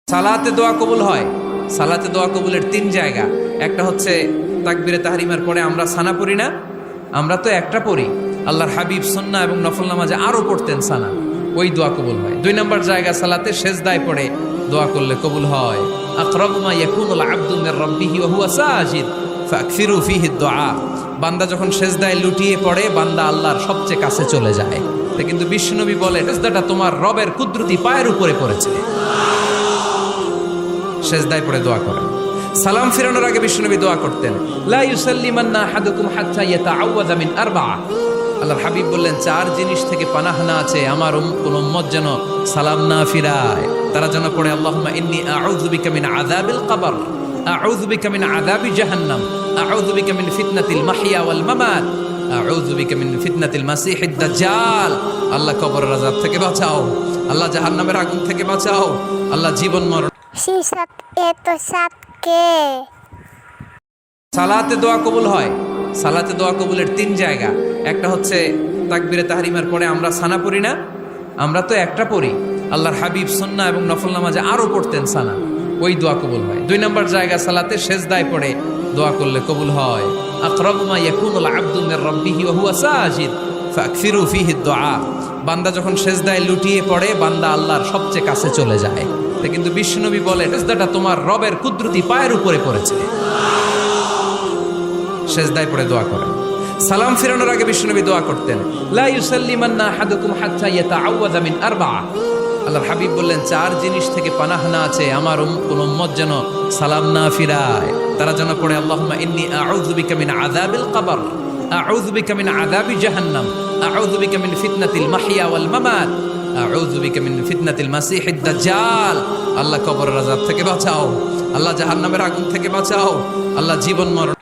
সালাতে দোয়া কবুল হয়। সালাতে দোয়া কবুলের তিন জায়গা। একটা হচ্ছে তাকবীরে তাহরিমার পরে আমরা সানা পড়ি না, আমরা তো একটা পড়ি। আল্লাহর হাবিব সুন্নাহ এবং নফল নামাজে আরো পড়তেন সানা, ওই দোয়া কবুল হয়। দুই নম্বর জায়গা সালাতে সেজদায় পড়ে দোয়া করলে কবুল হয়। আকরাবু মা ইয়াকুনুল আবদু মির রাব্বিহি ওয়া হুয়া সাজিদ ফাকসিরু ফীহি দুআ। বান্দা যখন সেজদায় লুটিয়ে পড়ে, বান্দা আল্লাহর সবচেয়ে কাছে চলে যায়। তা কিন্তু বিশ্বনবী বলে, সেজদাটা তোমার রবের কুদরতি পায়ের উপরে পড়েছে। সেজদায় পড়ে দোয়া করেন। সালাম ফিরানোর আগে বিশ্বনবী দোয়া করতেন, লা ইউসাল্লিমান্না আহাদুকুম হাত্তা ইয়াতাআওয়াযা মিন আরবা'a। আল্লাহর হাবিব বললেন, চার জিনিস থেকে পানাহ না আছে আমার কোন উম্মত যেন সালাম না ফিরায়। তারা যেন পড়ে, আল্লাহুম্মা ইন্নী আউযু বিকা মিন আযাবিল কবর, আউযু বিকা মিন আযাবি জাহান্নাম, আউযু বিকা মিন ফিতনাতিল মাহইয়া ওয়াল মামাত, আউযু বিকা মিন ফিতনাতিল মাসিহিদ দাজ্জাল। আল্লাহ কবরের আযাব থেকে বাঁচাও, আল্লাহ জাহান্নামের আগুন থেকে বাঁচাও, আল্লাহ জীবন মরণ। সালাতে দোয়া কবুল হয়। সালাতে দোয়া কবুলের তিন জায়গা। একটা হচ্ছে তাকবীরে তাহরিমার পরে আমরা সানা পড়ি না, আমরা তো একটা পড়ি। আল্লাহর হাবিব সুন্নাহ এবং নফল নামাজে আরো পড়তেন সানা, ওই দোয়া কবুল হয়। দুই নম্বর জায়গা সালাতে সেজদায় পড়ে দোয়া করলে কবুল হয়। আকরাবু মা ইয়াকুনুল আবদু মির রাব্বিহি ওয়া হুয়া সাজিদ ফাকসিরু ফীহি দুআ। বান্দা যখন সেজদায় লুটিয়ে পড়ে, বান্দা আল্লাহর সবচেয়ে কাছে চলে যায়। তা কিন্তু বিশ্বনবী বলে, সেজদাটা তোমার রবের কুদরতি পায়ের উপরে পড়েছে। সেজদায় পড়ে দোয়া করেন। সালাম ফিরানোর আগে বিশ্বনবী দোয়া করতেন, লা ইউসাল্লিমান্না আহাদুকুম হাত্তা ইয়াতাআওয়াযা মিন আরবা'a। আল্লাহর হাবিব বললেন, চার জিনিস থেকে পানাহ না আছে আমার কোন উম্মত যেন সালাম না ফিরায়। তারা যেন পড়ে, আল্লাহুম্মা ইন্নী আউযু বিকা মিন আযাবিল কবর, আউযু বিকা মিন আযাবি জাহান্নাম, আউযু বিকা মিন ফিতনাতিল মাহইয়া ওয়াল মামাত, আউযু বিকা মিন ফিতনাতিল মাসিহিদ দাজ্জাল। আল্লাহ কবরের আযাব থেকে বাঁচাও, আল্লাহ জাহান্নামের আগুন থেকে বাঁচাও, আল্লাহ জীবন মরণ।